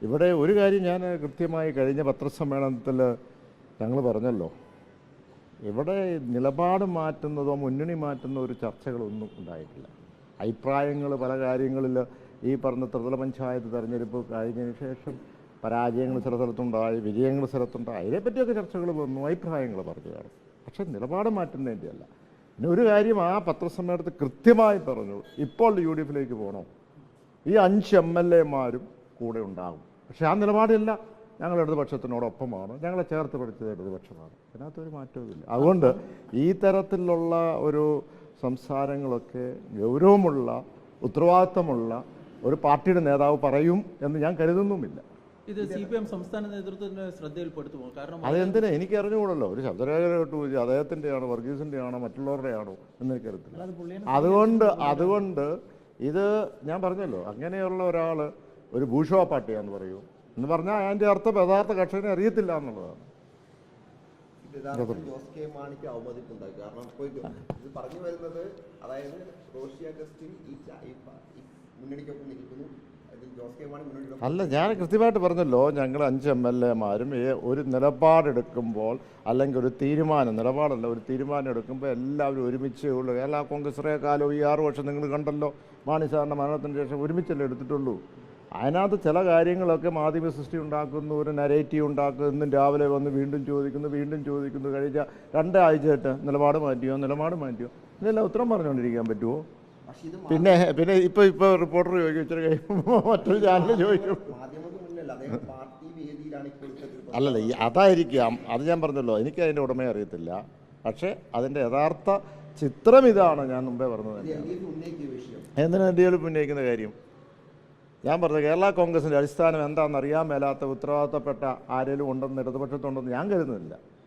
ഇവിടെ ഒരു കാര്യം ഞാൻ കൃത്യമായി കഴിഞ്ഞ പത്രസമ്മേളനത്തിൽ ഞങ്ങൾ പറഞ്ഞല്ലോ, ഇവിടെ നിലപാട് മാറ്റുന്നതോ മുന്നണി മാറ്റുന്ന ഒരു ചർച്ചകളൊന്നും ഉണ്ടായിട്ടില്ല. അഭിപ്രായങ്ങൾ പല കാര്യങ്ങളിൽ ഈ പറഞ്ഞ ത്രിതല പഞ്ചായത്ത് തെരഞ്ഞെടുപ്പ് കഴിഞ്ഞതിന് ശേഷം പരാജയങ്ങൾ ചില സ്ഥലത്തുണ്ടായി, വിജയങ്ങൾ സ്ഥലത്തുണ്ടായി, അതിനെപ്പറ്റിയൊക്കെ ചർച്ചകൾ വന്നു, അഭിപ്രായങ്ങൾ പറഞ്ഞു കാണും. പക്ഷേ നിലപാട് മാറ്റുന്നതിൻ്റെ അല്ല. പിന്നെ ഒരു കാര്യം ആ പത്രസമ്മേളനത്തിൽ കൃത്യമായി പറഞ്ഞു, ഇപ്പോൾ UDF പോകണോ, ഈ 5 MLA-മാരും കൂടെ ഉണ്ടാകും. പക്ഷേ ആ നിലപാടില്ല, ഞങ്ങൾ ഇടതുപക്ഷത്തിനോടൊപ്പമാണ്, ഞങ്ങളെ ചേർത്ത് പിടിച്ചത് ഇടതുപക്ഷമാണ്, അതിനകത്തൊരു മാറ്റവുമില്ല. അതുകൊണ്ട് ഈ തരത്തിലുള്ള ഒരു സംസാരങ്ങളൊക്കെ ഗൗരവമുള്ള ഉത്തരവാദിത്തമുള്ള ഒരു പാർട്ടിയുടെ നേതാവ് പറയും എന്ന് ഞാൻ കരുതുന്നുമില്ല. ഇത് CPM സംസ്ഥാന നേതൃത്വത്തിന്റെ ശ്രദ്ധയിൽപ്പെടുത്തുമോ? കാരണം അതെന്തിനാ എനിക്ക് അറിഞ്ഞുകൂടല്ലോ. ഒരു ശബ്ദരേഖ കേട്ടു, അദ്ദേഹത്തിൻ്റെ ആണോ വർഗീസിൻ്റെ ആണോ മറ്റുള്ളവരുടെ ആണോ എന്ന് എനിക്കറിയത്തില്ല. അതുകൊണ്ട് ഇത് ഞാൻ പറഞ്ഞല്ലോ, അങ്ങനെയുള്ള ഒരാൾ ഒരു ബൂർഷ്വാ പാർട്ടിയാന്ന് പറയൂ എന്ന് പറഞ്ഞാൽ അതിൻ്റെ അർത്ഥം യഥാർത്ഥ കർഷകനെ അറിയത്തില്ല എന്നുള്ളതാണ്. ജോസ് കെ മാണിക്ക് അവമതിപ്പുണ്ടായി. കാരണം ഇപ്പോൾ ഇത് പറഞ്ഞു വരുന്നത്, അതായത് റോഷി അഗസ്റ്റിൻ ഈ മുന്നണിക്കൊപ്പം നിൽക്കുന്നു, ജോസ് കെ മാണി മുന്നണി അല്ല, ഞാൻ കൃത്യമായിട്ട് പറഞ്ഞല്ലോ, ഞങ്ങൾ 5 MLA-മാരും ഒരു നിലപാടെടുക്കുമ്പോൾ അല്ലെങ്കിൽ ഒരു തീരുമാനം, നിലപാടല്ല ഒരു തീരുമാനം എടുക്കുമ്പോൾ എല്ലാവരും ഒരുമിച്ചേ ഉള്ളൂ. കേരള കോൺഗ്രസിലെ കാലം ഈ 6 വർഷം നിങ്ങൾ കണ്ടല്ലോ, മാണി സാറിൻ്റെ മരണത്തിന് ശേഷം ഒരുമിച്ചല്ലേ എടുത്തിട്ടുള്ളൂ. അതിനകത്ത് ചില കാര്യങ്ങളൊക്കെ മാധ്യമ സൃഷ്ടി ഉണ്ടാക്കുന്നു, ഒരു നരേറ്റീവ് ഉണ്ടാക്കുന്നു, ഇന്നും രാവിലെ വന്ന് വീണ്ടും ചോദിക്കുന്നു, കഴിഞ്ഞ 2 ആഴ്ചയായിട്ട് നിലപാട് മാറ്റിയോ ഇതെല്ലാം ഉത്തരം പറഞ്ഞുകൊണ്ടിരിക്കാൻ പറ്റുമോ? പിന്നെ ഇപ്പോൾ റിപ്പോർട്ടർ ചോദിക്കും, ഇച്ചിരി കഴിയുമ്പോൾ മറ്റൊരു ചാനൽ ചോദിക്കും. അല്ലല്ല, അതായിരിക്കാം, അത് ഞാൻ പറഞ്ഞല്ലോ, എനിക്ക് അതിൻ്റെ ഉടമയെ അറിയത്തില്ല. പക്ഷേ അതിൻ്റെ യഥാർത്ഥ ചിത്രം ഇതാണ് ഞാൻ മുമ്പേ പറഞ്ഞത്. എന്തിനാ DLF ഉന്നയിക്കുന്ന കാര്യം? ഞാൻ പറഞ്ഞത് കേരള കോൺഗ്രസിൻ്റെ അടിസ്ഥാനം എന്താണെന്ന് അറിയാൻ മേലാത്ത ഉത്തരവാദിത്തപ്പെട്ട ആരെങ്കിലും ഉണ്ടെന്ന് ഇടതുപക്ഷത്തുണ്ടെന്ന് ഞാൻ കരുതുന്നില്ല.